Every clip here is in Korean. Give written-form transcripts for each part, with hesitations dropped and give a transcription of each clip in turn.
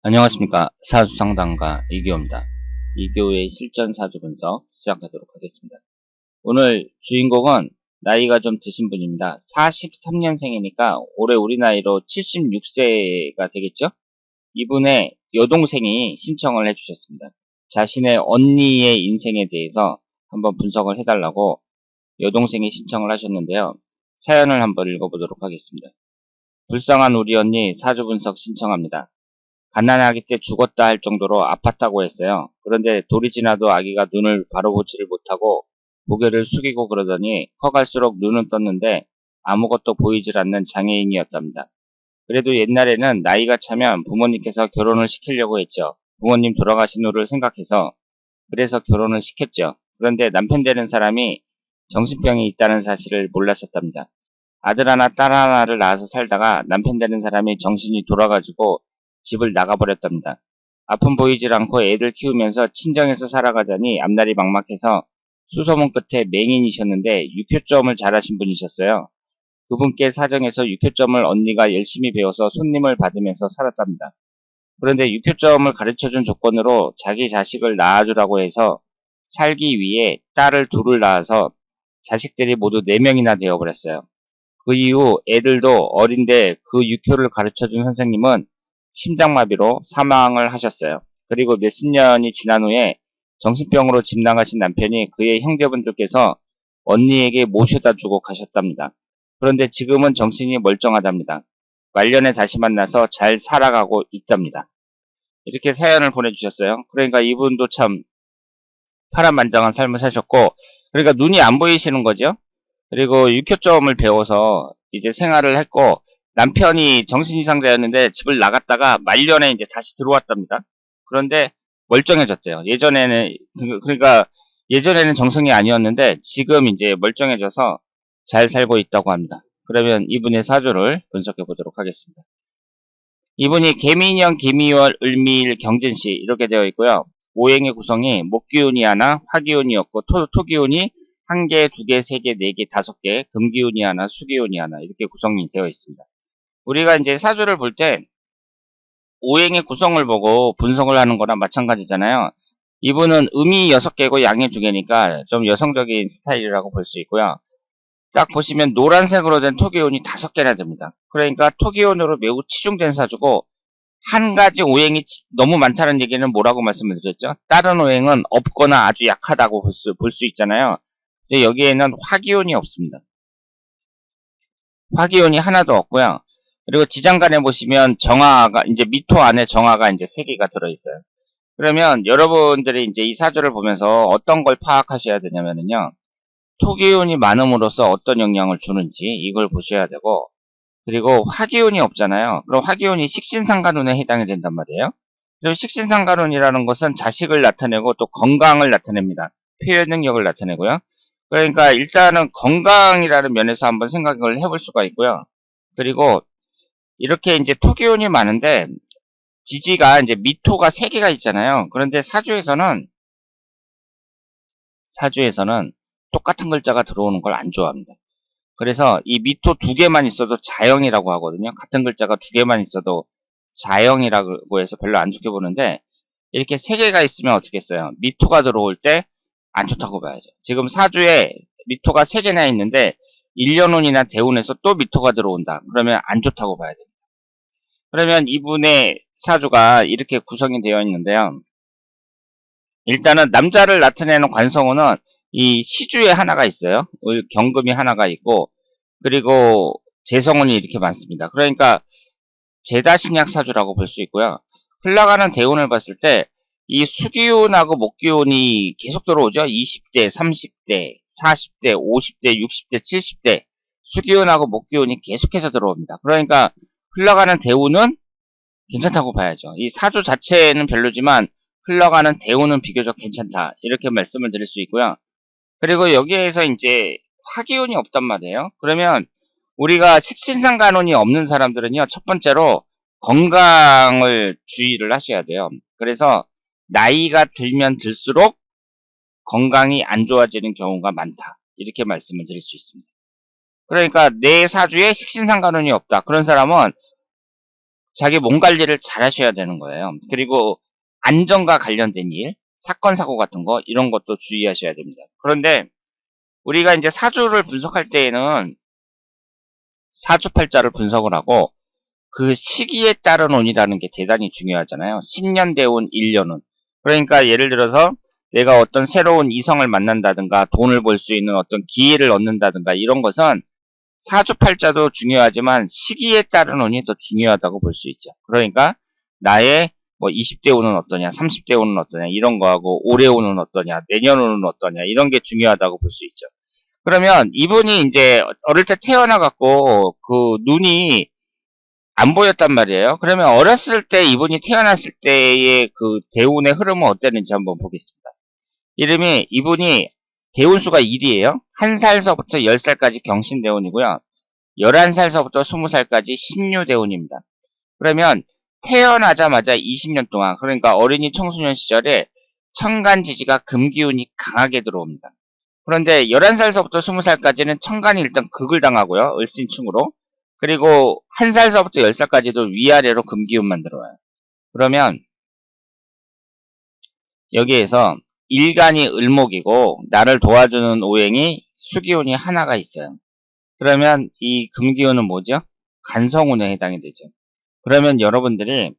안녕하십니까. 사주상담가 이교입니다. 이교의 실전 사주 분석 시작하도록 하겠습니다. 오늘 주인공은 나이가 좀 드신 분입니다. 43년생이니까 올해 우리 나이로 76세가 되겠죠? 이분의 여동생이 신청을 해주셨습니다. 자신의 언니의 인생에 대해서 한번 분석을 해달라고 여동생이 신청을 하셨는데요. 사연을 한번 읽어보도록 하겠습니다. 불쌍한 우리 언니 사주 분석 신청합니다. 갓난아기 때 죽었다 할 정도로 아팠다고 했어요. 그런데 돌이 지나도 아기가 눈을 바로 보지를 못하고 고개를 숙이고 그러더니 커갈수록 눈은 떴는데 아무것도 보이질 않는 장애인이었답니다. 그래도 옛날에는 나이가 차면 부모님께서 결혼을 시키려고 했죠. 부모님 돌아가신 후를 생각해서 그래서 결혼을 시켰죠. 그런데 남편 되는 사람이 정신병이 있다는 사실을 몰랐었답니다. 아들 하나 딸 하나를 낳아서 살다가 남편 되는 사람이 정신이 돌아가지고 집을 나가버렸답니다. 아픔 보이질 않고 애들 키우면서 친정에서 살아가자니 앞날이 막막해서 수소문 끝에 맹인이셨는데 육효점을 잘하신 분이셨어요. 그분께 사정해서 육효점을 언니가 열심히 배워서 손님을 받으면서 살았답니다. 그런데 육효점을 가르쳐준 조건으로 자기 자식을 낳아주라고 해서 살기 위해 딸을 둘을 낳아서 자식들이 모두 4명이나 되어버렸어요. 그 이후 애들도 어린데 그 육효를 가르쳐준 선생님은 심장마비로 사망을 하셨어요. 그리고 몇십 년이 지난 후에 정신병으로 집 나가신 남편이 그의 형제분들께서 언니에게 모셔다 주고 가셨답니다. 그런데 지금은 정신이 멀쩡하답니다. 말년에 다시 만나서 잘 살아가고 있답니다. 이렇게 사연을 보내주셨어요. 그러니까 이분도 참 파란만장한 삶을 사셨고, 그러니까 눈이 안 보이시는 거죠. 그리고 육효점을 배워서 이제 생활을 했고, 남편이 정신이상자였는데 집을 나갔다가 말년에 이제 다시 들어왔답니다. 그런데 멀쩡해졌대요. 그러니까 예전에는 정성이 아니었는데 지금 이제 멀쩡해져서 잘 살고 있다고 합니다. 그러면 이분의 사주를 분석해 보도록 하겠습니다. 이분이 개미년, 개미월, 을미일, 경진시 이렇게 되어 있고요. 오행의 구성이 목기운이 하나, 화기운이었고 토기운이 1개, 2개, 3개, 4개, 5개, 금기운이 하나, 수기운이 하나 이렇게 구성이 되어 있습니다. 우리가 이제 사주를 볼 때 오행의 구성을 보고 분석을 하는 거랑 마찬가지잖아요. 이분은 음이 6개고 양이 2개니까 좀 여성적인 스타일이라고 볼 수 있고요. 딱 보시면 노란색으로 된 토기운이 5개나 됩니다. 그러니까 토기운으로 매우 치중된 사주고 한 가지 오행이 너무 많다는 얘기는 뭐라고 말씀을 드렸죠? 다른 오행은 없거나 아주 약하다고 볼 수 있잖아요. 근데 여기에는 화기운이 없습니다. 화기운이 하나도 없고요. 그리고 지장간에 보시면 정화가 이제 미토 안에 정화가 이제 3개가 들어있어요. 그러면 여러분들이 이제 이 사주를 보면서 어떤 걸 파악하셔야 되냐면요. 토기운이 많음으로써 어떤 영향을 주는지 이걸 보셔야 되고, 그리고 화기운이 없잖아요. 그럼 화기운이 식신상간운에 해당이 된단 말이에요. 그럼 식신상간운이라는 것은 자식을 나타내고 또 건강을 나타냅니다. 표현 능력을 나타내고요. 그러니까 일단은 건강이라는 면에서 한번 생각을 해볼 수가 있고요. 그리고 이렇게 이제 토기운이 많은데 지지가 이제 미토가 3개가 있잖아요. 그런데 사주에서는 똑같은 글자가 들어오는 걸 안 좋아합니다. 그래서 이 미토 2개만 있어도 자영이라고 하거든요. 같은 글자가 2개만 있어도 자영이라고 해서 별로 안 좋게 보는데 이렇게 3개가 있으면 어떻겠어요? 미토가 들어올 때 안 좋다고 봐야죠. 지금 사주에 미토가 3개나 있는데 일년운이나 대운에서 또 미토가 들어온다. 그러면 안 좋다고 봐야 됩니다. 그러면 이분의 사주가 이렇게 구성이 되어 있는데요. 일단은 남자를 나타내는 관성운은 이 시주에 하나가 있어요. 경금이 하나가 있고, 그리고 재성운이 이렇게 많습니다. 그러니까 제다신약 사주라고 볼 수 있고요. 흘러가는 대운을 봤을 때 이 수기운하고 목기운이 계속 들어오죠. 20대, 30대, 40대, 50대, 60대, 70대 수기운하고 목기운이 계속해서 들어옵니다. 그러니까 흘러가는 대운은 괜찮다고 봐야죠. 이 사주 자체는 별로지만 흘러가는 대운은 비교적 괜찮다. 이렇게 말씀을 드릴 수 있고요. 그리고 여기에서 이제 화기운이 없단 말이에요. 그러면 우리가 식신상간운이 없는 사람들은요. 첫 번째로 건강을 주의를 하셔야 돼요. 그래서 나이가 들면 들수록 건강이 안 좋아지는 경우가 많다. 이렇게 말씀을 드릴 수 있습니다. 그러니까 내 사주에 식신상간운이 없다. 그런 사람은 자기 몸 관리를 잘 하셔야 되는 거예요. 그리고 안전과 관련된 일, 사건, 사고 같은 거, 이런 것도 주의하셔야 됩니다. 그런데 우리가 이제 사주를 분석할 때에는 사주팔자를 분석을 하고 그 시기에 따른 운이라는 게 대단히 중요하잖아요. 10년 대운, 1년운. 그러니까 예를 들어서 내가 어떤 새로운 이성을 만난다든가 돈을 벌 수 있는 어떤 기회를 얻는다든가 이런 것은 사주팔자도 중요하지만 시기에 따른 운이 더 중요하다고 볼 수 있죠. 그러니까 나의 뭐 20대 운은 어떠냐, 30대 운은 어떠냐 이런 거하고 올해 운은 어떠냐, 내년 운은 어떠냐 이런 게 중요하다고 볼 수 있죠. 그러면 이분이 이제 어릴 때 태어나갖고 그 눈이 안 보였단 말이에요. 그러면 어렸을 때 이분이 태어났을 때의 그 대운의 흐름은 어땠는지 한번 보겠습니다. 이분이 대운수가 1이에요. 1살서부터 10살까지 경신대운이고요. 11살서부터 20살까지 신유대운입니다. 그러면 태어나자마자 20년 동안, 그러니까 어린이 청소년 시절에 천간지지가 금기운이 강하게 들어옵니다. 그런데 11살서부터 20살까지는 천간이 일단 극을 당하고요. 을신충으로. 그리고 1살서부터 10살까지도 위아래로 금기운만 들어와요. 그러면 여기에서 일간이 을목이고 나를 도와주는 오행이 수기운이 하나가 있어요. 그러면 이 금기운은 뭐죠? 간성운에 해당이 되죠. 그러면 여러분들이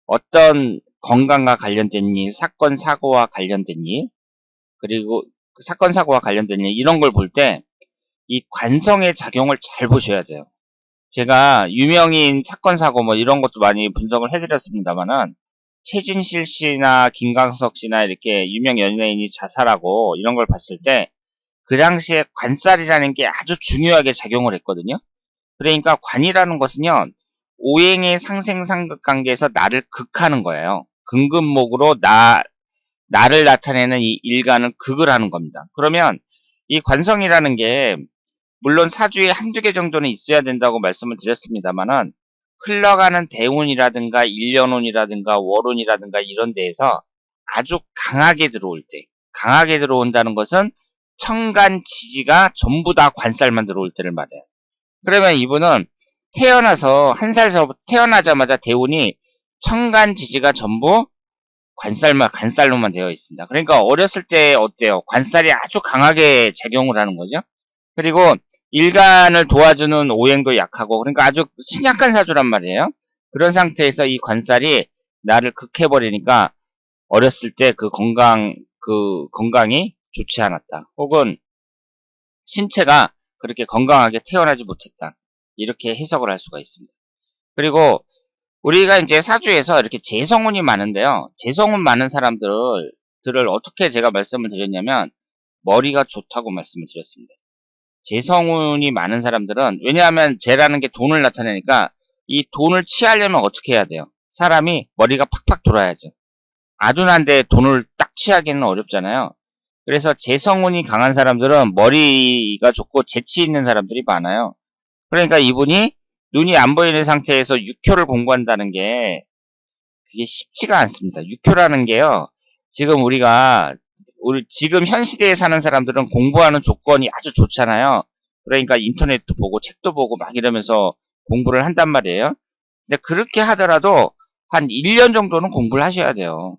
어떤 건강과 관련된 일, 사건, 사고와 관련된 일, 그리고 사건, 사고와 관련된 일, 이런 걸 볼 때 이 관성의 작용을 잘 보셔야 돼요. 제가 유명인 사건, 사고 뭐 이런 것도 많이 분석을 해드렸습니다만은 최진실 씨나 김광석 씨나 이렇게 유명 연예인이 자살하고 이런 걸 봤을 때 그 당시에 관살이라는 게 아주 중요하게 작용을 했거든요. 그러니까 관이라는 것은요, 오행의 상생상극 관계에서 나를 극하는 거예요. 금금목으로 나를 나타내는 이 일간을 극을 하는 겁니다. 그러면 이 관성이라는 게 물론 사주에 한두 개 정도는 있어야 된다고 말씀을 드렸습니다만은 흘러가는 대운이라든가 일년운이라든가 월운이라든가 이런 데에서 아주 강하게 들어올 때, 강하게 들어온다는 것은 천간 지지가 전부 다 관살만 들어올 때를 말해요. 그러면 이분은 태어나서 한 살서부터 태어나자마자 대운이 천간 지지가 전부 관살로만 되어 있습니다. 그러니까 어렸을 때 어때요? 관살이 아주 강하게 작용을 하는 거죠. 그리고 일간을 도와주는 오행도 약하고, 그러니까 아주 신약한 사주란 말이에요. 그런 상태에서 이 관살이 나를 극해버리니까 어렸을 때 그 건강이 좋지 않았다. 혹은 신체가 그렇게 건강하게 태어나지 못했다. 이렇게 해석을 할 수가 있습니다. 그리고 우리가 이제 사주에서 이렇게 재성운이 많은데요. 재성운 많은 사람들을 어떻게 제가 말씀을 드렸냐면 머리가 좋다고 말씀을 드렸습니다. 재성운이 많은 사람들은, 왜냐하면 재라는 게 돈을 나타내니까 이 돈을 취하려면 어떻게 해야 돼요? 사람이 머리가 팍팍 돌아야죠. 아둔한데 돈을 딱 취하기는 어렵잖아요. 그래서 재성운이 강한 사람들은 머리가 좋고 재치 있는 사람들이 많아요. 그러니까 이분이 눈이 안 보이는 상태에서 육효를 공부한다는 게 그게 쉽지가 않습니다. 육효라는 게요. 지금 지금 현 시대에 사는 사람들은 공부하는 조건이 아주 좋잖아요. 그러니까 인터넷도 보고 책도 보고 막 이러면서 공부를 한단 말이에요. 근데 그렇게 하더라도 한 1년 정도는 공부를 하셔야 돼요.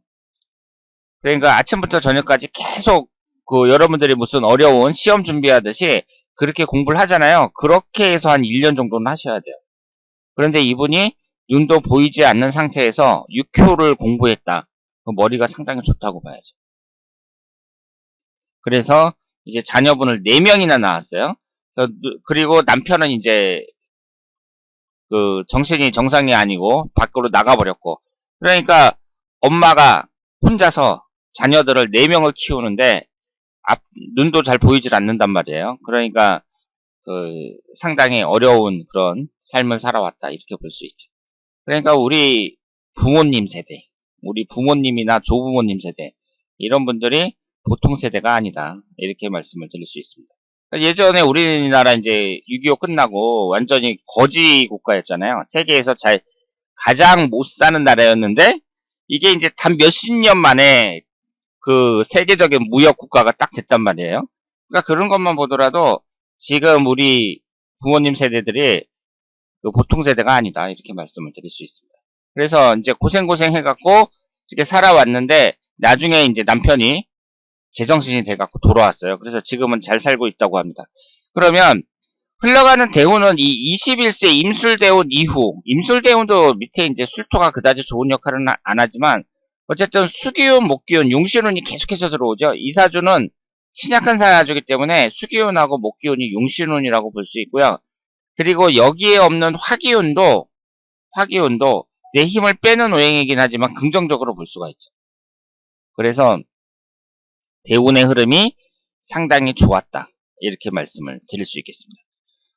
그러니까 아침부터 저녁까지 계속 여러분들이 무슨 어려운 시험 준비하듯이 그렇게 공부를 하잖아요. 그렇게 해서 한 1년 정도는 하셔야 돼요. 그런데 이분이 눈도 보이지 않는 상태에서 6효를 공부했다. 머리가 상당히 좋다고 봐야죠. 그래서 이제 자녀분을 4명이나 낳았어요. 그리고 남편은 이제 정신이 정상이 아니고 밖으로 나가버렸고, 그러니까 엄마가 혼자서 자녀들을 4명을 키우는데 눈도 잘 보이질 않는단 말이에요. 그러니까 상당히 어려운 그런 삶을 살아왔다, 이렇게 볼 수 있죠. 그러니까 우리 부모님 세대, 우리 부모님이나 조부모님 세대, 이런 분들이 보통 세대가 아니다, 이렇게 말씀을 드릴 수 있습니다. 예전에 우리나라 이제 6.25 끝나고 완전히 거지 국가였잖아요. 세계에서 가장 못 사는 나라였는데 이게 이제 단 몇십 년 만에 그 세계적인 무역 국가가 딱 됐단 말이에요. 그러니까 그런 것만 보더라도 지금 우리 부모님 세대들이 보통 세대가 아니다, 이렇게 말씀을 드릴 수 있습니다. 그래서 이제 고생고생 해갖고 이렇게 살아왔는데 나중에 이제 남편이 제정신이 돼갖고 돌아왔어요. 그래서 지금은 잘 살고 있다고 합니다. 그러면 흘러가는 대운은 이 21세 임술대운 이후, 임술대운도 밑에 이제 술토가 그다지 좋은 역할은 안 하지만 어쨌든 수기운, 목기운, 용신운이 계속해서 들어오죠. 이 사주는 신약한 사주이기 때문에 수기운하고 목기운이 용신운이라고 볼 수 있고요. 그리고 여기에 없는 화기운도 내 힘을 빼는 오행이긴 하지만 긍정적으로 볼 수가 있죠. 그래서 대운의 흐름이 상당히 좋았다. 이렇게 말씀을 드릴 수 있겠습니다.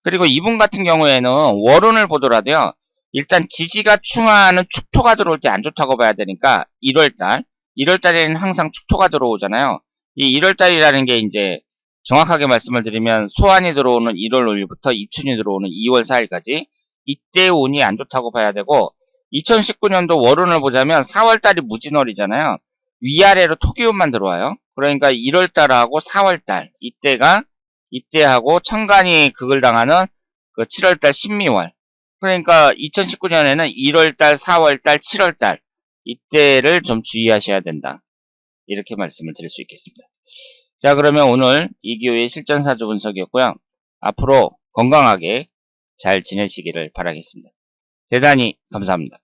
그리고 이분 같은 경우에는 월운을 보더라도요. 일단 지지가 충하하는 축토가 들어올 때 안 좋다고 봐야 되니까 1월달에는 항상 축토가 들어오잖아요. 이 1월달이라는 게 이제 정확하게 말씀을 드리면 소환이 들어오는 1월 5일부터 입춘이 들어오는 2월 4일까지 이때 운이 안 좋다고 봐야 되고 2019년도 월운을 보자면 4월달이 무진월이잖아요. 위아래로 토기운만 들어와요. 그러니까 1월달하고 4월달 이때하고 천간이 극을 당하는 그 7월달 신미월. 그러니까 2019년에는 1월달, 4월달, 7월달 이때를 좀 주의하셔야 된다. 이렇게 말씀을 드릴 수 있겠습니다. 자, 그러면 오늘 이기호의 실전사주 분석이었고요. 앞으로 건강하게 잘 지내시기를 바라겠습니다. 대단히 감사합니다.